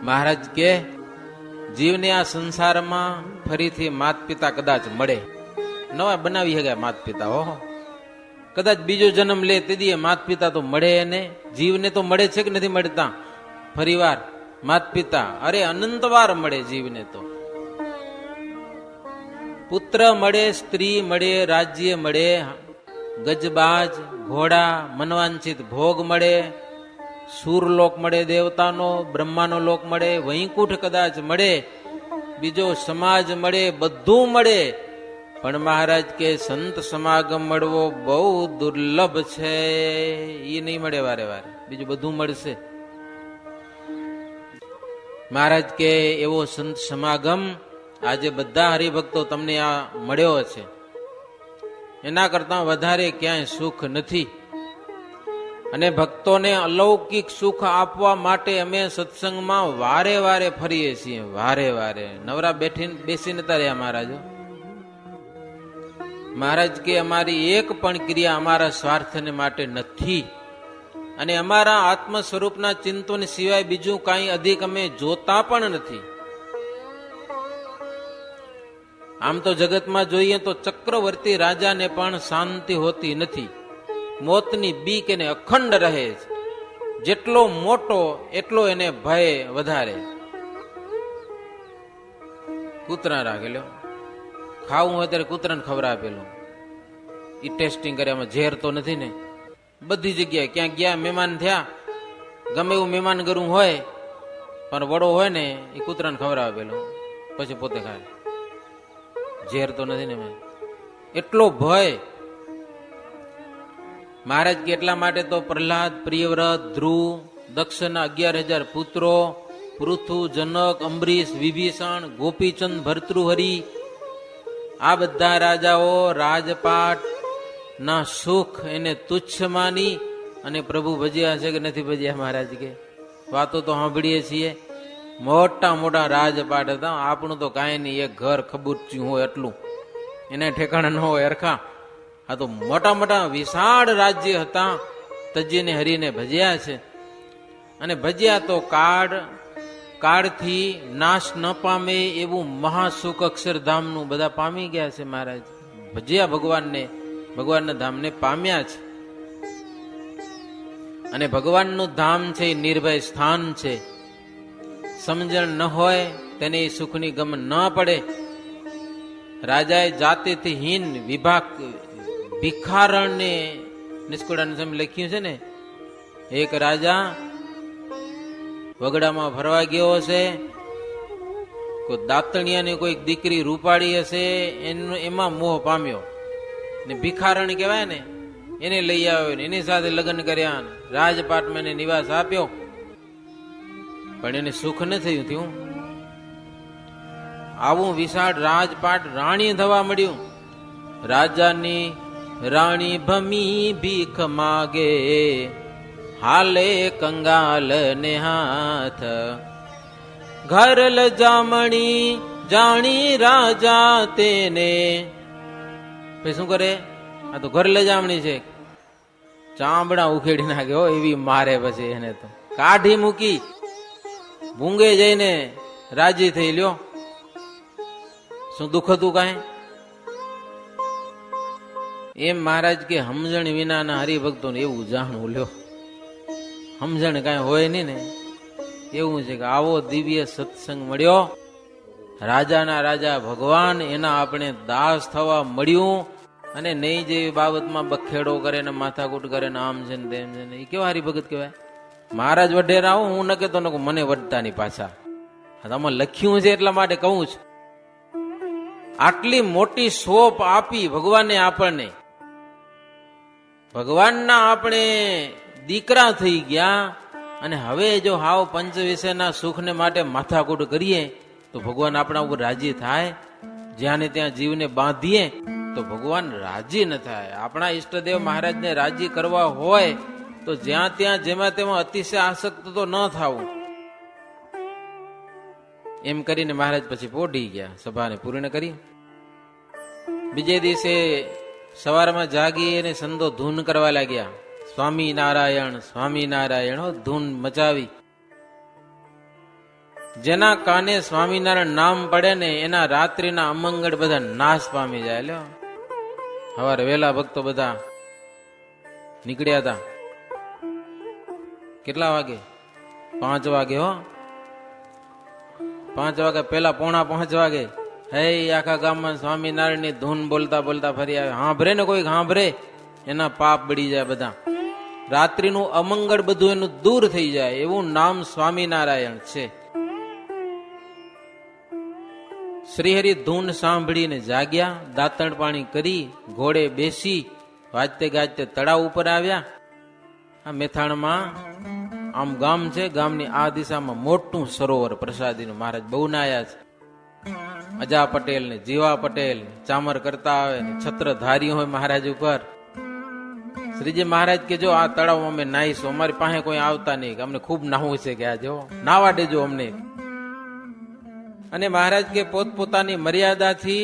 મહારાજ કે જીવને આ સંસારમાં ફરીથી માત પિતા કદાચ મળે, નવા બનાવી શકાય માત પિતા, હો કદાચ બીજો જન્મ લે તેથી માત પિતા તો મળે એને. જીવને તો મળે છે કે નથી મળતા ફરીવાર માત પિતા? અરે અનંતવાર મળે જીવને તો. પુત્ર મળે, સ્ત્રી મળે, રાજ્ય મળે, ગજબાજ ઘોડા, મનવાંછિત ભોગ મળે, સૂરલોક મળે દેવતાનો, બ્રહ્માનો લોક મળે, વૈકુંઠ કદાચ મળે, બીજો સમાજ મળે, બધું મળે. પણ મહારાજ કે સંત સમાગમ મળવો બહુ દુર્લભ છે, એ નહીં મળે વારે વારે, બીજું બધું મળશે. મહારાજ કે એવો સંત સમાગમ આજે બધા હરિભક્તો તમને આ મળ્યો છે, એના કરતા વધારે ક્યાંય સુખ નથી. અને ભક્તોને અલૌકિક સુખ આપવા માટે અમે સત્સંગમાં વારે વારે ફરીએ છીએ, વારે વારે. નવરા બેસી નતા રહ્યા મહારાજો. મહારાજ કે અમારી એક પણ ક્રિયા અમારા સ્વાર્થને માટે નથી, અને અમારા આત્મ સ્વરૂપના ચિંતન સિવાય બીજું કાંઈ અધિક અમે જોતા પણ નથી. આમ તો જગતમાં જોઈએ તો ચક્રવર્તી રાજાને પણ શાંતિ હોતી નથી, મોતની બીક એને અખંડ રહે છે. જેટલો મોટો એટલો એને ભય વધારે. કૂતરા રાખેલો, ખાવું હોય ત્યારે કૂતરાને ખવડાવેલું, ઈ ટેસ્ટિંગ કર્યામાં ઝેર તો નથી ને. બધી જગ્યાએ ક્યાં ગયા મહેમાન થયા, ગમે એવું મહેમાન ગરું હોય પણ વડો હોય ને એ કૂતરાને ખવડાવેલું, પછી પોતે ખાય. ઝેર તો નથી ને. એટલો ભય. મહારાજ કે એટલા માટે તો પ્રહલાદ, પ્રિયવ્રત, ધ્રુવ, દક્ષના 11,000 પુત્રો, પૃથુ, જનક, અંબરીશ, વિભીષણ, ગોપીચંદ, ભર્તૃહરિ, આ બધા રાજાઓ રાજપાટ ના સુખ એને તુચ્છ માની અને પ્રભુ ભજ્યા છે કે નથી ભજ્યા? મહારાજ કે વાતો તો સાંભળીએ છીએ, મોટા મોટા રાજપાટ હતા, આપણું તો કાંઈ નહીં, એક ઘર ખબૂચ્યું હોય એટલું, એને ઠેકાણા ન હોય હરખા. આ તો મોટા મોટા વિશાળ રાજ્ય હતા, તજીને હરીને ભજ્યા છે. અને ભજ્યા તો કાળથી નાશ ન પામે એવું મહાસુખ અક્ષરધામનું બધા પામી ગયા છે. મહારાજ ભજ્યા ભગવાનને, ભગવાનના ધામને પામ્યા છે. અને ભગવાનનું ધામ છે એ નિર્ભય સ્થાન છે. સમજણ ન હોય તેને એ સુખની ગમ ન પડે. રાજાએ જાતિથી હીન વિભાગ ભિખારણને નિષ્કુળાનંદ સ્વામી લખ્યું છે ને, એક રાજા વગડામાં ફરવા ગયો હશે, કોઈ દાતણિયાની કોઈ દીકરી રૂપાળી હશે, એમાં મોહ પામ્યો ને ભિખારણ કહેવાય ને, એને લઈ આવ્યો ને એની સાથે લગ્ન કર્યા, રાજપાટમાં એને નિવાસ આપ્યો, પણ એને સુખ ન થયું. આવું વિશાળ રાજપાટ રાણી થવા મળ્યું. રાજાની રાણી ભમી ભીખ માગે, હાલે કંગાલ ને હાથ, ઘર લજામણી જાણી રાજા તેને. પછી શું કરે? આ તો ઘર લજામણી છે, ચામડા ઉખેડી નાખે હો, એવી મારે. પછી એને તો કાઢી મૂકી, ભૂંગે જઈને રાજી થઈ લ્યો. શું દુઃખ હતું કાંઈ? એમ મહારાજ કે સમજણ વિનાના હરિભક્તો ને એવું જાણવું લ્યો, સમજણ કાંઈ હોય નહીં ને. એવું છે કે આવો દિવ્ય સત્સંગ મળ્યો, રાજાના રાજા ભગવાન એના આપણે દાસ થવા મળ્યું. અને નહીં જેવી બાબતમાં બખેડો કરે ને માથાકૂટ કરે ને આમ છે ને તેમ છે ને, એ કેવા હરિભગત કહેવાય? મહારાજ વઢેરા આવું હું ન કહેતો ને મને વઢતા ની પાછા, આમાં લખ્યું છે એટલા માટે કહું છું. આટલી મોટી સોપ આપી ભગવાને આપણને, ભગવાનના આપણે દીકરા થઈ ગયા, અને હવે જો હાવ પંચ વિષયના સુખને માટે માથાકૂટ કરીએ તો ભગવાન આપણા ઉપર રાજી થાય? જ્યાં ને ત્યાં જીવને બાંધીએ તો ભગવાન રાજી ન થાય. આપણા ઈષ્ટદેવ મહારાજને રાજી કરવા હોય તો જ્યાં ત્યાં જેમાં તેમાં અતિશય આસક્ત તો ન થવું. એમ કરીને મહારાજ પછી પોઢી ગયા, સભાને પૂર્ણ કરી. બીજે દિવસે સવારમાં જાગી અને સંતો ધૂન કરવા લાગ્યા, સ્વામિનારાયણ સ્વામિનારાયણ, ધૂન મચાવી. જેના કાને સ્વામિનારાયણ નામ પડે ને એના રાત્રિના અમંગળ બધા નાશ પામી જાય. લ્યો સવારે વેલા ભક્તો બધા નીકળ્યા હતા. કેટલા વાગે? 5 વાગે. હો 5 વાગે પેલા 4:45 વાગે હે આખા ગામમાં સ્વામિનારાયણ ની ધૂન બોલતા બોલતા ફરી આવે. હાંભરે ને કોઈ હાંભરે એના પાપ બળી જાય બધા. રાત્રિનું અમંગળ બધું એનું દૂર થઈ જાય એવું નામ સ્વામિનારાયણ છે. શ્રીહરિ ધૂન સાંભળીને જાગ્યા, દાંતણ પાણી કરી ઘોડે બેસી વાજતે ગાજતે તળાવ ઉપર આવ્યા. આ મેથાણમાં આમ ગામ છે, ગામની આ દિશામાં મોટું સરોવર પ્રસાદીનું. મહારાજ બહુ નાયા છે. અજા પટેલ ને જીવા પટેલ ચામર કરતા આવે ને છત્ર ધારી હોય મહારાજ ઉપર. શ્રીજી મહારાજ કે જો આ તળાવ અમે નાહીશું, અમારી પાસે કોઈ આવતા નહીં, અમને ખૂબ નાહવું છે કે આ જો નાવા દેજો અમને. અને મહારાજ કે પોતપોતાની મર્યાદાથી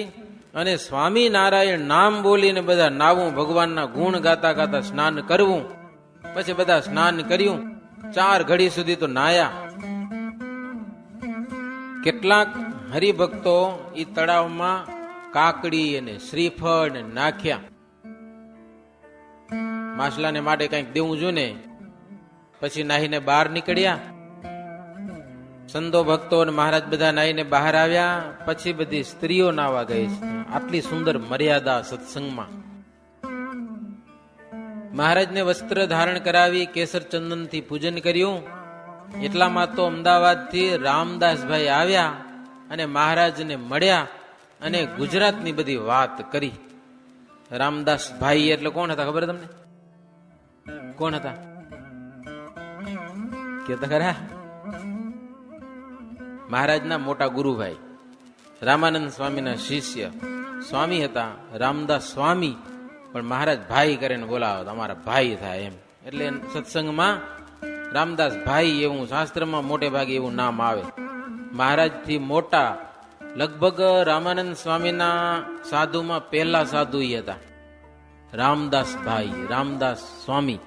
અને સ્વામિનારાયણ નામ બોલીને બધા નાવું, ભગવાનના ગુણ ગાતા ગાતા સ્નાન કરવું. પછી બધા સ્નાન કર્યું. 4 ઘડી સુધી તો નાયા. કેટલાક હરિભક્તો ઈ તળાવમાં કાકડી અને શ્રીફળ ને નાખ્યા. માછલાને માટે કઈક દેવું જોઈએ ને. પછી નાહીને બહાર નીકળ્યા. સંતો ભક્તો અને મહારાજ બધા નાહીને બહાર આવ્યા. પછી બધી સ્ત્રીઓ નાવા ગઈ છે. આટલી સુંદર મર્યાદા સત્સંગમાં. મહારાજને વસ્ત્ર ધારણ કરાવી કેસર ચંદન થી પૂજન કર્યું. એટલામાં તો અમદાવાદ થી રામદાસભાઈ આવ્યા અને મહારાજને મળ્યા અને ગુજરાતની બધી વાત કરી. રામદાસભાઈ એટલે કોણ હતા ખબર તમને? કોણ હતા? કેતા ખરા? મહારાજના મોટા ગુરુભાઈ, રામાનંદ સ્વામીના શિષ્ય સ્વામી હતા રામદાસ સ્વામી. પણ મહારાજ ભાઈ કરીને બોલાવો, અમારા ભાઈ થાય એમ. એટલે સત્સંગમાં રામદાસ ભાઈ એવું શાસ્ત્રમાં મોટે ભાગે એવું નામ આવે. મહારાજ થી મોટા લગભગ રામાનંદ સ્વામીના સાધુમાં પહેલા સાધુ હતા રામદાસ ભાઈ, રામદાસ સ્વામી.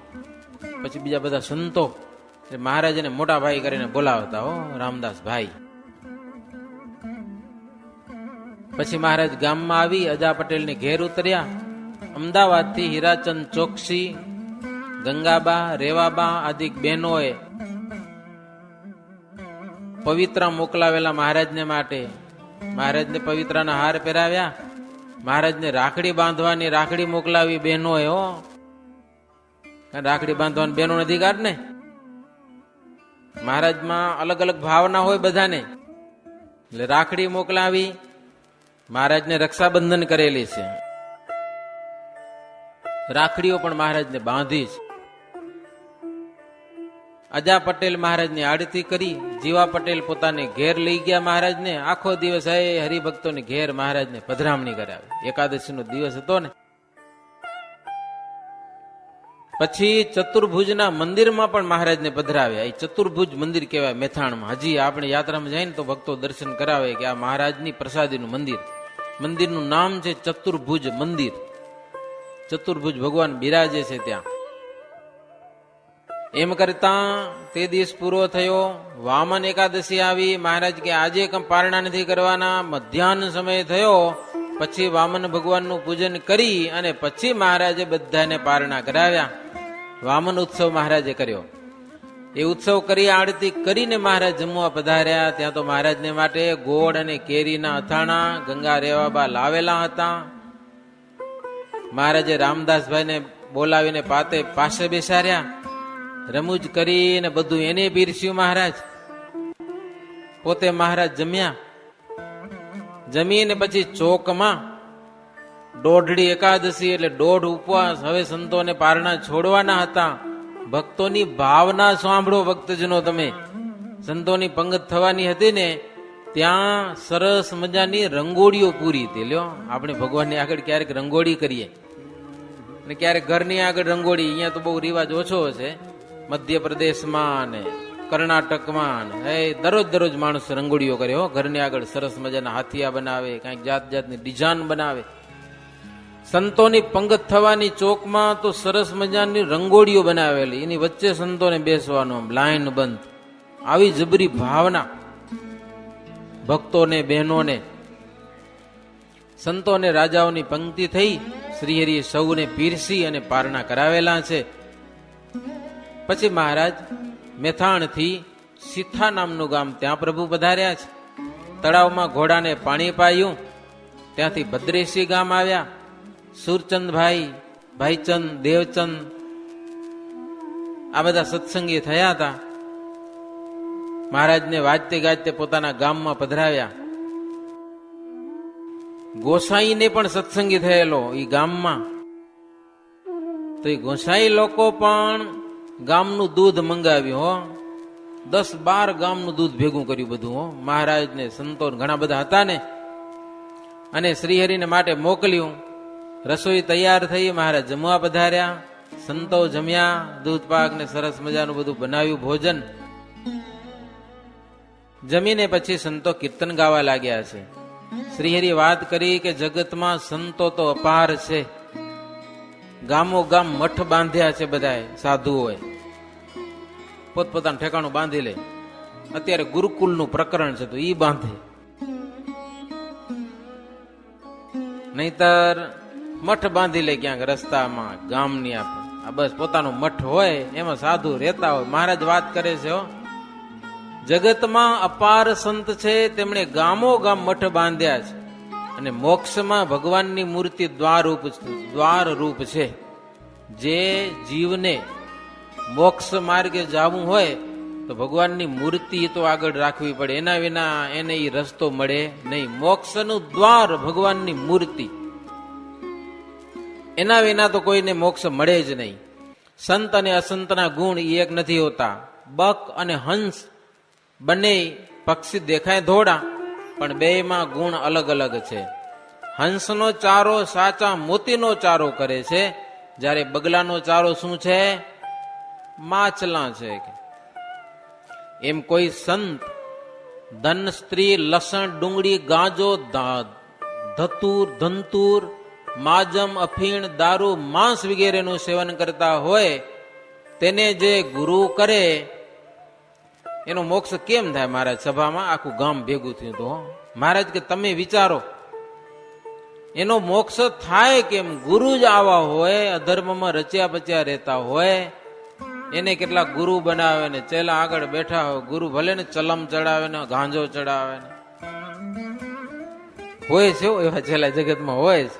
પછી બીજા બધા સંતો મહારાજ એને મોટા ભાઈ કરીને બોલાવતા હો, રામદાસ ભાઈ. પછી મહારાજ ગામમાં આવી અજા પટેલ ને ઘેર ઉતર્યા. અમદાવાદ થી હીરાચંદ ચોકસી, ગંગાબા, રેવાબા આદિ બહેનોએ પવિત્રા મોકલાવેલા મહારાજને માટે. મહારાજને પવિત્રાના હાર પહેરાવ્યા. મહારાજને રાખડી બાંધવાની રાખડી મોકલાવી બહેનોએ. હો રાખડી બાંધવાની બહેનો અધિકાર ને. મહારાજમાં અલગ અલગ ભાવના હોય બધાને, એટલે રાખડી મોકલાવી. મહારાજને રક્ષાબંધન કરેલી છે. રાખડીઓ પણ મહારાજને બાંધી છે. અજા પટેલ મહારાજની આડતી કરી. જીવા પટેલ પોતાને ઘેર લઈ ગયા મહારાજને. આખો દિવસ હરિભક્તોને ઘેર મહારાજને પધરામણી કરાવી. એકાદશીનો દિવસ હતો ને. પછી ચતુર્ભુજના મંદિરમાં પણ મહારાજને પધરાવ્યા. એ ચતુર્ભુજ મંદિર કહેવાય મેથાણમાં. હજી આપણે યાત્રામાં જાય ને તો ભક્તો દર્શન કરાવે કે આ મહારાજની પ્રસાદીનું મંદિર. મંદિરનું નામ છે ચતુર્ભુજ મંદિર. ચતુર્ભુજ ભગવાન બિરાજે છે ત્યાં. એમ કરતા તે દિવસ પૂરો થયો. વામન એકાદશી આવી. મહારાજ કે આજે પારણા નથી કરવાના. મધ્યાહન સમય થયો. પછી વામન ભગવાનનું પૂજન કરી અને પછી મહારાજે બધાને પારણા કરાવ્યા. વામન ઉત્સવ મહારાજે કર્યો. એ ઉત્સવ કરી આરતી કરીને મહારાજ જમવા પધાર્યા. ત્યાં તો મહારાજને માટે ગોળ અને કેરીના અથાણા ગંગા રેવાબા લાવેલા હતા. મહારાજે રામદાસભાઈને બોલાવીને પાસે બેસાડ્યા. રમૂજ કરીને બધું એને પીરસ્યું મહારાજ. પોતે મહારાજ જમ્યા. જમીને પછી ચોકમાં દોઢડી એકાદશી એટલે 1.5 ઉપવાસ. હવે સંતોને પારણા છોડવાના હતા. ભક્તોની ભાવના સાંભળો ભક્તજનો તમે. સંતોની પંગત થવાની હતી ને ત્યાં સરસ મજાની રંગોળીઓ પૂરી હતી. લ્યો આપણે ભગવાનની આગળ ક્યારેક રંગોળી કરીએ ને ક્યારેક ઘરની આગળ રંગોળી. અહીંયા તો બહુ રિવાજ ઓછો છે. મધ્યપ્રદેશમાં ને કર્ણાટકમાં દરરોજ માણસ રંગોળીઓ કરે. હો ઘરની આગળ સરસ મજાના હાથિયા બનાવે, કઈક જાત જાતની ડિઝાઇન બનાવે. સંતોની પંગત થવાની ચોકમાં તો સરસ મજાની રંગોળીઓ બનાવેલી. એની વચ્ચે સંતોને બેસવાનું, લાઈન બંધ. આવી જબરી ભાવના. ભક્તોને, બહેનોને, સંતો અને રાજાઓની પંક્તિ થઈ શ્રીહરિએ સૌને પીરસી અને પારણા કરાવેલા છે. પછી મહારાજ મેથાણથી સીથા નામનું ગામ, ત્યાં પ્રભુ પધાર્યા છે. તળાવમાં ઘોડાને પાણી પાયું. ત્યાંથી ભદ્રેશી ગામ આવ્યા. સુરચંદભાઈ, ભાઈચંદ, દેવચંદ આ બધા સત્સંગી થયા હતા. મહારાજને વાજતે ગાજતે પોતાના ગામમાં પધરાવ્યા. ગોસાઈને પણ સત્સંગી થયેલો એ ગામમાં. તો એ ગોસાઈ લોકો પણ ગામનું દૂધ મંગાવ્યું. હો 10-12 ગામનું દૂધ ભેગું કર્યું બધું. હો મહારાજ ને સંતો ઘણા બધા હતા ને, અને શ્રીહરિને માટે મોકલ્યું. રસોઈ તૈયાર થઈ, મહારાજ જમવા પધાર્યા. સંતો જમ્યા, દૂધ પાક ને સરસ મજાનું બધું બનાવ્યું ભોજન. જમીને પછી સંતો કીર્તન ગાવા લાગ્યા છે. શ્રીહરિ વાત કરી કે જગતમાં સંતો તો અપાર છે. ગામો ગામ મઠ બાંધ્યા છે બધાએ, સાધુઓએ પોતપોતાનું ઠેકાણું બાંધી લે. અત્યારે ગુરુકુલનું પ્રકરણ છે તો ઈ બાંધે, નહીતર મઠ બાંધી લે ક્યાંક રસ્તામાં ગામની. આ બસ પોતાનો મઠ હોય એમાં સાધુ રહેતા હોય. મહારાજ વાત કરે છે, હો જગતમાં અપાર સંત છે, તેમણે ગામો ગામ મઠ બાંધ્યા છે. અને મોક્ષમાં ભગવાનની મૂર્તિ દ્વાર રૂપ છે. જે જીવને મોક્ષ માર્ગે જવું હોય તો ભગવાનની મૂર્તિ તો આગળ રાખવી પડે, એના વિના એને ઈ રસ્તો મળે નહીં. મોક્ષનું દ્વાર ભગવાનની મૂર્તિ, એના વિના તો કોઈને મોક્ષ મળે જ નહીં. સંત અને અસંતના ગુણ એ એક નથી હોતા. બક અને હંસ બંને પક્ષી દેખાય ધોળા, પણ બેયમાં ગુણ અલગ અલગ છે. હંસનો ચારો સાચા મોતીનો ચારો કરે છે, જ્યારે બગલાનો ચારો શું છે? માછલા છે. એમ કોઈ સંત ધન, સ્ત્રી, લસણ, ડુંગળી, ગાંજો, ધંતુર, માજમ, અફીણ, દારૂ, માંસ વગેરેનું સેવન કરતા હોય, તેને જે ગુરુ કરે એનો મોક્ષ કેમ થાય? મહારાજ સભામાં આખું ગામ ભેગું થયું તો મહારાજ કે તમે વિચારો, એનો મોક્ષ થાય કેમ? ગુરુ જ આવા હોય, અધર્મમાં રચ્યા પચ્યા રહેતા હોય, એને કેટલાક ગુરુ બનાવે ને ચેલા આગળ બેઠા હોય. ગુરુ ભલે ને ચલમ ચડાવે ને ગાંજો ચડાવે ને હોય છે, એવા ચેલા જગતમાં હોય છે,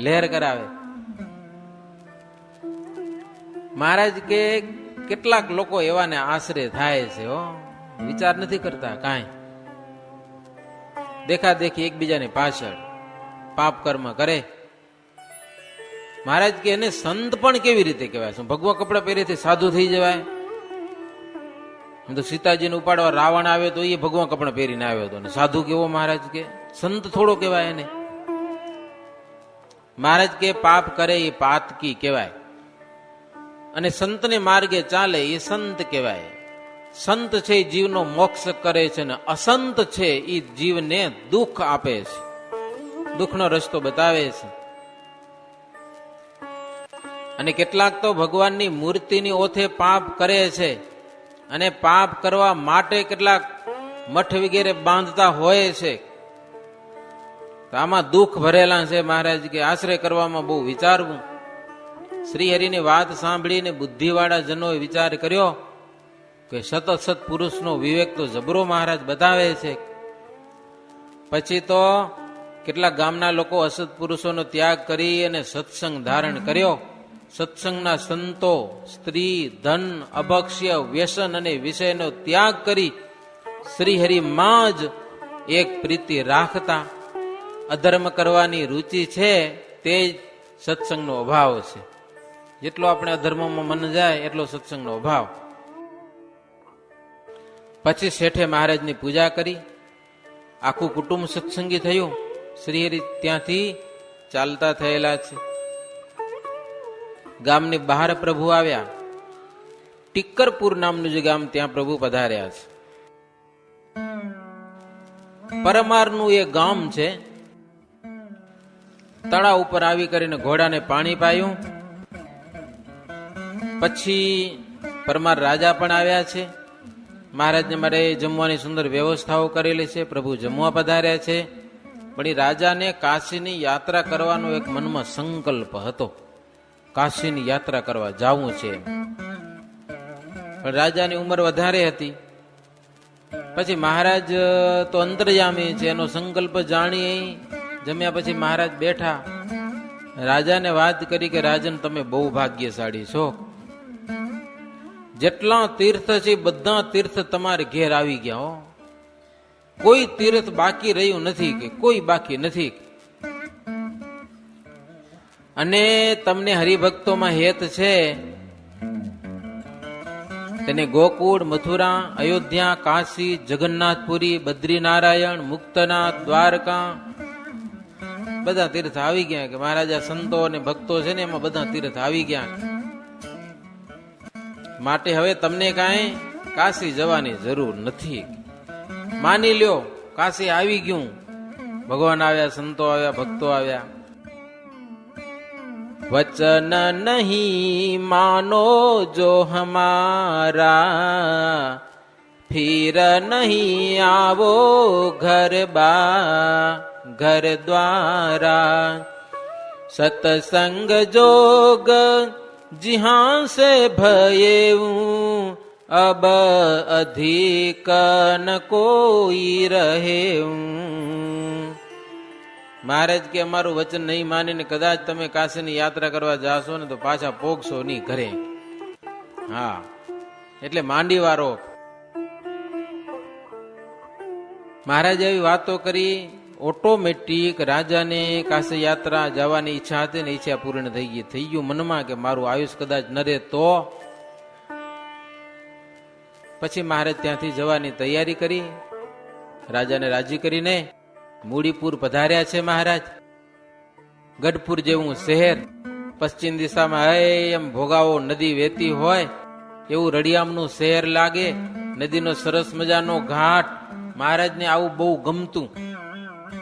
લહેર કરાવે. મહારાજ કે કેટલાક લોકો એવાને આશરે થાય છે. હો વિચાર નથી કરતા કાંઈ, દેખા દેખી એકબીજાની પાછળ પાપ કર્મ કરે. મહારાજ કે એને સંત પણ કેવી રીતે કહેવાય? શું ભગવા કપડા પહેરેથી સાધુ થઈ જવાય? તો સીતાજીને ઉપાડવા રાવણ આવ્યો તો એ ભગવા કપડા પહેરીને આવ્યો હતો, ને સાધુ કેવો? મહારાજ કે સંત થોડો કહેવાય એને. મહારાજ કે પાપ કરે એ પાતકી કહેવાય, અને સંતને માર્ગે ચાલે એ સંત કહેવાય. સંત છે એ જીવનો મોક્ષ કરે છે, ને અસંત છે એ જીવને દુઃખ આપે છે, દુઃખનો રસ્તો બતાવે છે. અને કેટલાક તો ભગવાનની મૂર્તિની ઓથે પાપ કરે છે, અને પાપ કરવા માટે કેટલાક મઠ વગેરે બાંધતા હોય છે. તો આમાં દુઃખ ભરેલા છે. મહારાજ કે આશ્રય કરવામાં બહુ વિચારવું. શ્રીહરિની વાત સાંભળીને બુદ્ધિવાળા જનોએ વિચાર કર્યો કે સત પુરુષનો વિવેક તો જબરો મહારાજ બતાવે છે. પછી તો કેટલાક ગામના લોકો અસત પુરુષોનો ત્યાગ કરી અને સત્સંગ ધારણ કર્યો. સત્સંગના સંતો સ્ત્રી, ધન, અભક્ષ્ય, વ્યસન અને વિષયનો ત્યાગ કરી શ્રીહરિમાં જ એક પ્રીતિ રાખતા. અધર્મ કરવાની રુચિ છે તે જ સત્સંગનો અભાવ છે. જેટલો આપણે અધર્મમાં મન જાય એટલો સત્સંગનો અભાવ. પછી શેઠે મહારાજની પૂજા કરી, આખું કુટુંબ સત્સંગી થયું. શ્રીહરિ ત્યાંથી ચાલતા થયેલા છે. ગામની બહાર પ્રભુ આવ્યા. ટીકરપુર નામનું જે ગામ, ત્યાં પ્રભુ પધાર્યા છે. પરમારનું એ ગામ છે. તળાવ ઉપર આવી કરીને ઘોડાને પાણી પાયું. પછી પરમાર રાજા પણ આવ્યા છે. મહારાજને માટે જમવાની સુંદર વ્યવસ્થાઓ કરેલી છે, પ્રભુ જમવા પધાર્યા છે. પણ એ રાજાને કાશીની યાત્રા કરવાનો એક મનમાં સંકલ્પ હતો, કાશીની યાત્રા કરવા જાવું છે. પણ રાજાની ઉંમર વધારે હતી. પછી મહારાજ તો અંતર્યામી છે, એનો સંકલ્પ જાણી જમ્યા પછી મહારાજ બેઠા. રાજાને વાત કરી કે રાજન, તમે બહુ ભાગ્યશાળી છો. જેટલા તીર્થ છે બધા તીર્થ તમારે ઘેર આવી ગયા હો. કોઈ તીર્થ બાકી રહ્યું નથી, કે કોઈ બાકી નથી. અને તમને હરિભક્તોમાં હેત છે, તેને ગોકુળ, મથુરા, અયોધ્યા, કાશી, જગન્નાથપુરી, બદ્રીનારાયણ, મુક્તનાથ, દ્વારકા બધા તીર્થ આવી ગયા. કે મહારાજા સંતો અને ભક્તો છે ને એમાં બધા તીર્થ આવી ગયા. માટે હવે તમને કાંઈ કાશી જવાની જરૂર નથી. માની લ્યો કાશી આવી ગયું. ભગવાન આવ્યા, સંતો આવ્યા, ભક્તો આવ્યા. વચન નહીં માનો જો હમારા, ફિર નહીં આવો ઘર ઘર દ્વારા. સતસંગ જોગ જહાં સે ભયેઉં, અબ અધિક ન કોઈ રહેઉં. મહારાજ કે અમારું વચન નહીં માનીને કદાચ તમે કાશીની યાત્રા કરવા જાશો ને તો પાછા પોગશો નહીં ઘરે. હા, એટલે માંડી વારો. મહારાજ એવી વાતો કરી. ઓટોમેટિક રાજાને કાશી યાત્રા જવાની ઈચ્છા હતી ને ઈચ્છા પૂર્ણ થઈ ગયું મનમાં કે મારું આયુષ કદાચ ન રહે તો. પછી મહારાજ ત્યાંથી જવાની તૈયારી કરી. રાજાને રાજી કરીને મૂડીપુર પધાર્યા છે મહારાજ. ગઢપુર જેવું શહેર, પશ્ચિમ દિશામાં એમ ભોગાવો નદી વહેતી હોય એવું રડિયામનું શહેર લાગે. નદીનો સરસ મજાનો ઘાટ. મહારાજને આવું બહુ ગમતું.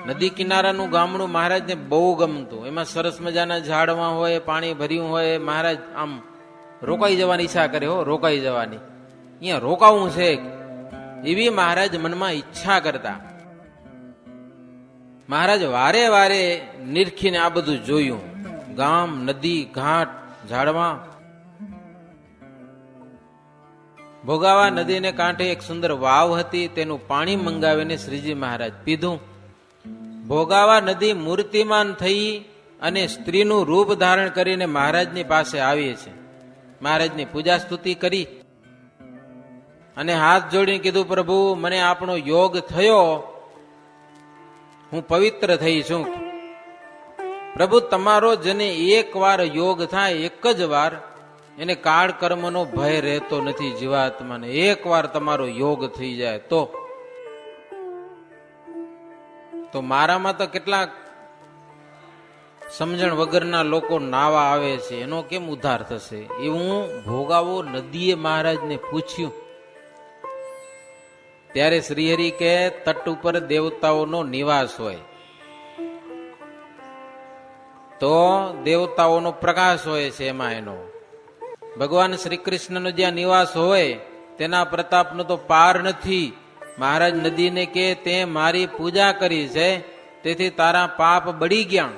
નદી કિનારાનું ગામડું મહારાજને બહુ ગમતું. એમાં સરસ મજાના ઝાડવા હોય, પાણી ભર્યું હોય. મહારાજ આમ રોકાઈ જવાની ઈચ્છા કરે, હો રોકાઈ જવાની, અહીંયા રોકાવું છે એવી મહારાજ મનમાં ઈચ્છા કરતા. મહારાજ વારે વારે નિરખીને આ બધું જોયું. ગામ, નદી, ઘાટ, ઝાડવા. ભોગાવા નદીને કાંઠે એક સુંદર વાવ હતી. તેનું પાણી મંગાવીને શ્રીજી મહારાજ પીધું. ભોગાવા નદી મૂર્તિમાન થઈ અને સ્ત્રીનું રૂપ ધારણ કરીને મહારાજની પાસે આવી છે. મહારાજની પૂજા સ્તુતિ કરી અને હાથ જોડીને કીધું, પ્રભુ મને આપણો યોગ થયો, હું પવિત્ર થઈ છું. પ્રભુ તમારો જેને એક વાર યોગ થાય, એક જ વાર, એને કાળ કર્મનો ભય રહેતો નથી જીવાત્માને. એક વાર તમારો યોગ થઈ જાય તો મારામાં તો કેટલાક સમજણ વગરના લોકો નાવા આવે છે, એનો કેમ ઉદ્ધાર થશે? એવું ભોગાવો નદીએ મહારાજને પૂછ્યું. ત્યારે શ્રીહરિ કે તટ ઉપર દેવતાઓનો નિવાસ હોય તો દેવતાઓનો પ્રકાશ હોય છે, એમાં એનો ભગવાન શ્રી કૃષ્ણનો જ્યાં નિવાસ હોય તેના પ્રતાપનો તો પાર નથી. મહારાજ નદીને કે તે મારી પૂજા કરી છે, તેથી તારા પાપ બળી ગયા.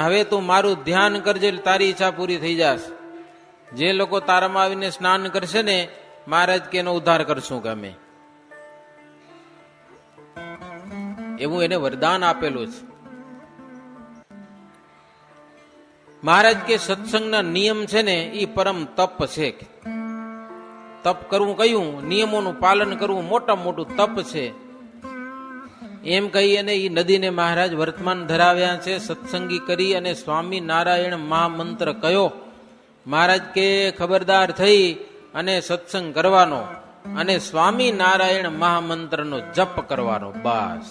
હવે તું મારું ધ્યાન કરજે, તારી ઈચ્છા પૂરી થઈ જશે. જે લોકો તારામાં આવીને સ્નાન કરશે ને, મહારાજ કે એનો ઉદ્ધાર કરશું કે અમે. એવું એને વરદાન આપેલું છે. મહારાજ કે સત્સંગના નિયમ છે ને એ પરમ તપ છે. તપ કરવું કયું? નિયમોનું પાલન કરવું મોટા મોટું તપ છે. એમ કહી અને એ નદીને મહારાજ વર્તમાન ધરાવ્યા છે. સત્સંગી કરી અને સ્વામી નારાયણ મહામંત્ર કયો. મહારાજ કે ખબરદાર થઈ અને સત્સંગ કરવાનો અને સ્વામી નારાયણ મહામંત્રનો જપ કરવાનો, બસ.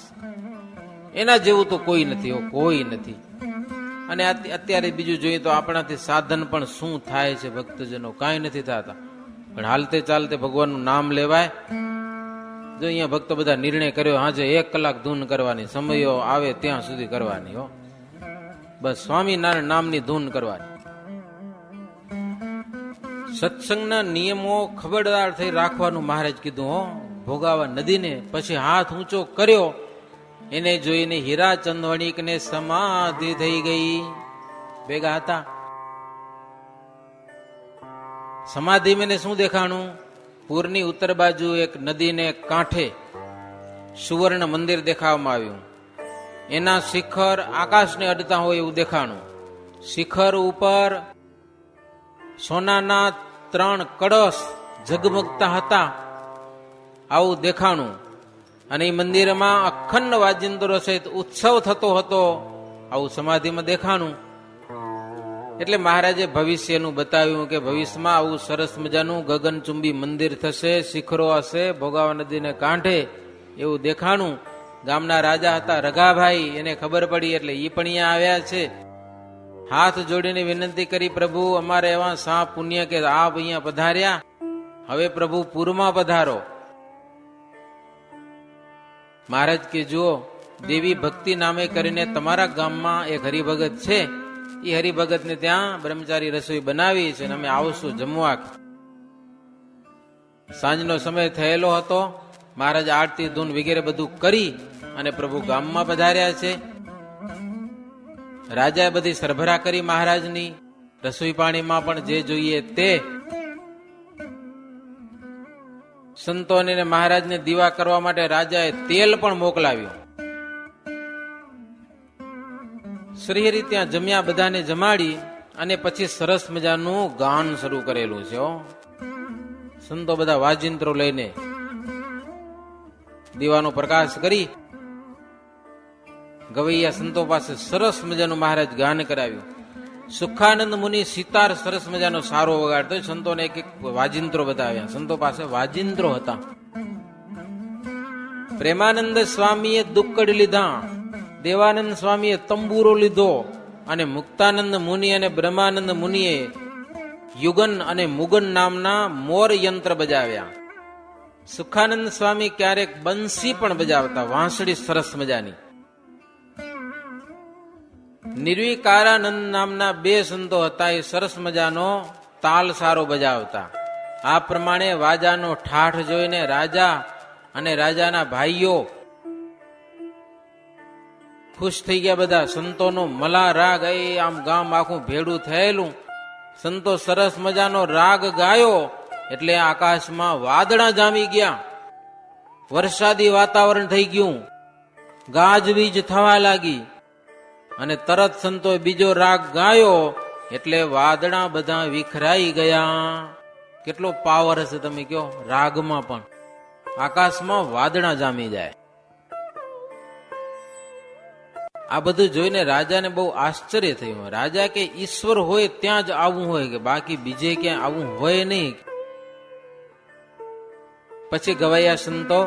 એના જેવું તો કોઈ નથી, કોઈ નથી. અને અત્યારે બીજું જોઈએ તો આપણાથી સાધન પણ શું થાય છે ભક્તજનો? કાંઈ નથી થતા. પણ હાલતે ચાલતે ભગવાનનું નામ લેવાય. જો અહીંયા ભક્તો બધા નિર્ણય કર્યો, હાજે 1 કલાક ધૂન કરવાની, સમયો આવે ત્યાં સુધી કરવાની. હો, બસ સ્વામિનારાયણ નામની ધૂન કરવાની. સત્સંગના નિયમો ખબરદાર થઈ રાખવાનું મહારાજ કીધું. હો ભોગાવા નદીને પછી હાથ ઊંચો કર્યો, એને જોઈને હીરા ચંદવણિકને સમાધિ થઈ ગઈ. ભેગા હતા. સમાધિ મને શું દેખાણું? પૂરની ઉત્તર બાજુ એક નદીને કાંઠે સુવર્ણ મંદિર દેખાવામાં આવ્યું. એના શિખર આકાશને અડતા હોય એવું દેખાણું. શિખર ઉપર સોનાના 3 કળશ ઝગમગતા હતા આવું દેખાણું. અને એ મંદિરમાં અખંડ વાજિંત્રો સહિત ઉત્સવ થતો હતો આવું સમાધિમાં દેખાણું. એટલે મહારાજે ભવિષ્યનું બતાવ્યું કે ભવિષ્યમાં આવું સરસ મજાનું ગગનચુંબી મંદિર થશે, શિખરો હશે ભોગાવા નદીને કાંઠે એવું દેખાણું. ગામના રાજા હતા રઘાભાઈ, એને ખબર પડી એટલે એ પણ અહીંયા આવ્યા છે. હાથ જોડીને વિનંતી કરી, પ્રભુ અમારે એવા સાપ પુણ્ય કે આપ અહીંયા પધાર્યા, હવે પ્રભુ પૂરમાં પધારો. મહારાજ કે જુઓ, દેવી ભક્તિ નામે કરીને તમારા ગામમાં એક હરિભગત છે, એ હરિભગત ને ત્યાં બ્રહ્મચારી રસોઈ બનાવી છે, અમે આવશું જમવા. સાંજનો સમય થયેલો હતો. મહારાજ આરતી ધૂન વગેરે બધું કરી અને પ્રભુ ગામમાં પધાર્યા છે. રાજાએ બધી સરભરા કરી મહારાજની, રસોઈ પાણીમાં પણ જે જોઈએ તે. સંતોને મહારાજને દીવા કરવા માટે રાજાએ તેલ પણ મોકલાવ્યું. શ્રીહરિ ત્યાં જમ્યા, બધાને જમાડી અને પછી સરસ મજાનું ગાન શરૂ કરેલું છે. સંતો બધા વાજિંત્રો લઈને દીવાનો પ્રકાશ કરી ગવૈયા સંતો પાસે સરસ મજાનું મહારાજ ગાન કરાવ્યું. સુખાનંદ મુનિ સિતાર સરસ મજાનો સારો વગાડતો. સંતોને એક વાજિંત્રો બતાવ્યા. સંતો પાસે વાજિંત્રો હતા. પ્રેમાનંદ સ્વામીએ દુક્કડ લીધા, દેવાનંદ સ્વામીએ તંબુરો લીધો અને મુક્તાનંદ મુનિ અને બ્રહ્માનંદ મુનિએ યુગન અને મુગન નામના મોર યંત્ર બજાવ્યા. સુખાનંદ સ્વામી ક્યારેક બંસી પણ બજાવતા, વાંસળી સરસ મજાની. નિર્વિકારાનંદ નામના 2 સંતો હતા, એ સરસ મજાનો તાલ સારો બજાવતા. આ પ્રમાણે વાજાનો ઠાઠ જોઈને રાજા અને રાજાના ભાઈઓ ખુશ થઈ ગયા. બધા સંતોનો મલા રાગ, એ આમ ગામ આખું ભેડું થયેલું. સંતો સરસ મજાનો રાગ ગાયો એટલે આકાશમાં વાદળા જામી ગયા. વરસાદી વાતાવરણ થઈ ગયું, ગાજવીજ થવા લાગી અને તરત સંતોએ બીજો રાગ ગાયો એટલે વાદળા બધા વિખરાઈ ગયા. કેટલો પાવર હશે તમે કહો રાગમાં પણ, આકાશમાં વાદળા જામી જાય. આ બધું જોઈને રાજાને બહુ આશ્ચર્ય થયું. રાજા કે ઈશ્વર હોય ત્યાં જ આવવું હોય, કે બાકી બીજે ક્યાંય આવવું હોય નહીં. પછી ગવાયા સંતો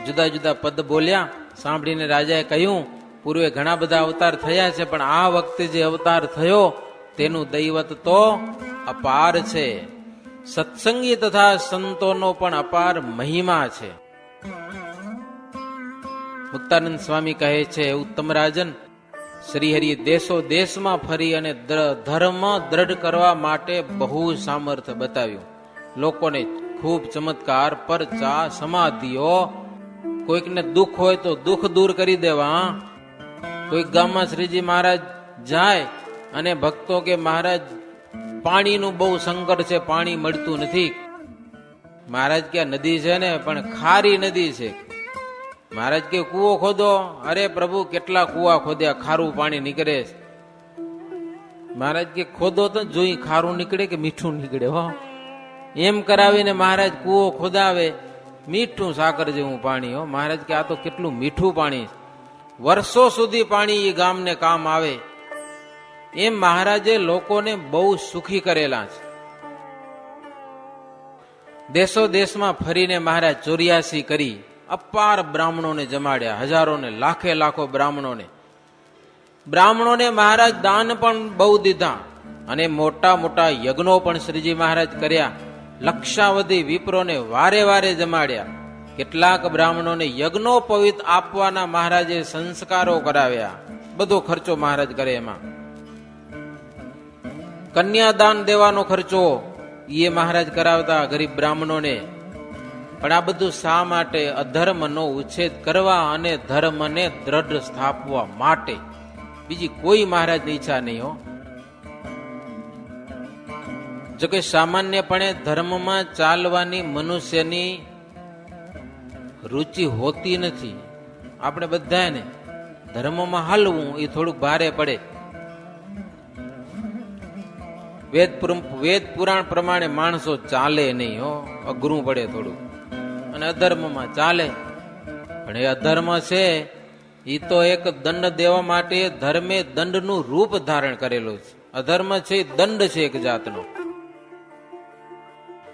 જુદા જુદા પદ બોલ્યા. સાંભળીને રાજાએ કહ્યું, પૂર્વે ઘણા બધા અવતાર થયા છે, પણ આ વખતે જે અવતાર થયો તેનું દૈવત તો અપાર છે. સત્સંગી તથા સંતોનો પણ અપાર મહિમા છે. મુક્તાનંદ સ્વામી કહે છે, ઉત્તમ રાજન, શ્રીહરિ દેશો દેશમાં ફરી અને ધર્મ દ્રઢ કરવા માટે બહુ સામર્થ્ય બતાવ્યું. લોકોને ખૂબ ચમત્કાર, પરચા, સમાધિઓ. કોઈકને દુઃખ હોય તો દુઃખ દૂર કરી દેવા. કોઈક ગામમાં શ્રીજી મહારાજ જાય અને ભક્તો કે મહારાજ પાણીનું બહુ સંકટ છે, પાણી મળતું નથી. મહારાજ કે નદી છે ને, પણ ખારી નદી છે. મહારાજ કે કૂવો ખોદો. અરે પ્રભુ કેટલા કૂવા ખોદ્યા, ખારું પાણી નીકળે. મહારાજ કે ખોદો તો જોઈ ખારું નીકળે કે મીઠું નીકળે. હો એમ કરાવીને મહારાજ કૂવો ખોદાવે, મીઠું સાકર જેવું પાણી. હો મહારાજ કે આ તો કેટલું મીઠું પાણી, વર્ષો સુધી પાણી એ ગામને કામ આવે. એમ મહારાજે લોકોને બહુ સુખી કરેલા છે. દેશો દેશમાં ફરીને મહારાજ 84 કરી અપાર બ્રાહ્મણોને જમાડ્યા, હજારોને લાખે લાખો બ્રાહ્મણોને મહારાજ દાન પણ બહુ દીધા અને મોટા મોટા યજ્ઞો પણ શ્રીજી મહારાજ કર્યા. લક્ષાવધિ વિપ્રોને વારે વારે જમાડ્યા. કેટલાક બ્રાહ્મણોને યજ્ઞોપવિત આપવાના મહારાજે સંસ્કારો કરાવ્યા. બધો ખર્ચો મહારાજ કરે. એમાં કન્યાદાન દેવાનો ખર્ચો, એ મહારાજ કરાવતા ગરીબ બ્રાહ્મણોને. પણ આ બધું શા માટે? અધર્મનો ઉચ્છેદ કરવા અને ધર્મને દ્રઢ સ્થાપવા માટે. બીજી કોઈ મહારાજની ઈચ્છા નહીં હો. જો કે સામાન્યપણે ધર્મમાં ચાલવાની મનુષ્યની રુચિ હોતી નથી. આપણે બધાને ધર્મમાં હાલવું એ થોડુંક ભારે પડે. વેદ પુરાણ પ્રમાણે માણસો ચાલે નહીં હો, અઘરું પડે થોડું. અને અધર્મમાં ચાલે. પણ એ અધર્મ છે એ તો એક દંડ દેવા માટે ધર્મે દંડનું રૂપ ધારણ કરેલું છે. અધર્મ છે એ દંડ છે એક જાતનો.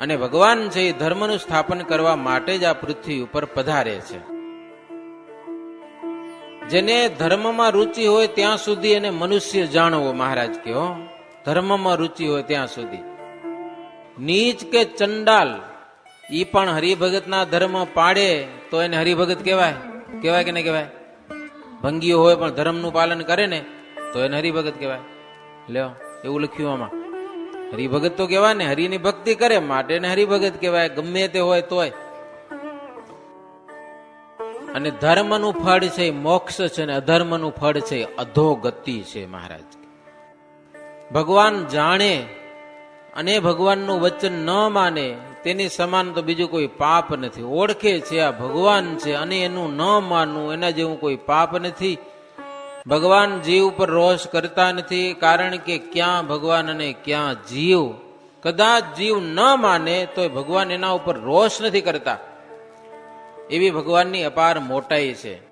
અને ભગવાન છે એ ધર્મનું સ્થાપન કરવા માટે જ આ પૃથ્વી ઉપર પધારે છે. જેને ધર્મમાં રુચિ હોય ત્યાં સુધી એને મનુષ્ય જાણવો, મહારાજ કે હો. ધર્મમાં રુચિ હોય ત્યાં સુધી. નીચ કે ચંડાલ ઈ પણ હરિભગતના ધર્મ પાડે તો એને હરિભગત કહેવાય? કહેવાય કે નહીં કહેવાય? ભંગીઓ હોય પણ ધર્મનું પાલન કરે ને તો એને હરિભગત કહેવાય. લ્યો, એવું લખ્યું આમાં. હરિભગત તો કહેવાય ને, હરિની ભક્તિ કરે માટે એને હરિભગત કહેવાય, ગમે તે હોય તોય. અને ધર્મનું ફળ છે મોક્ષ છે, ને અધર્મનું ફળ છે અધોગતિ છે. મહારાજ ભગવાન જાણે અને ભગવાનનું વચન ન માને તેની સમાન તો બીજું કોઈ પાપ નથી. ઓળખે છે આ ભગવાન છે અને એનું ન માનવું એના જેવું કોઈ પાપ નથી. ભગવાન જીવ ઉપર રોષ કરતા નથી, કારણ કે ક્યાં ભગવાન અને ક્યાં જીવ. કદાચ જીવ ન માને તો ભગવાન એના ઉપર રોષ નથી કરતા. એવી ભગવાનની અપાર મોટાઈ છે.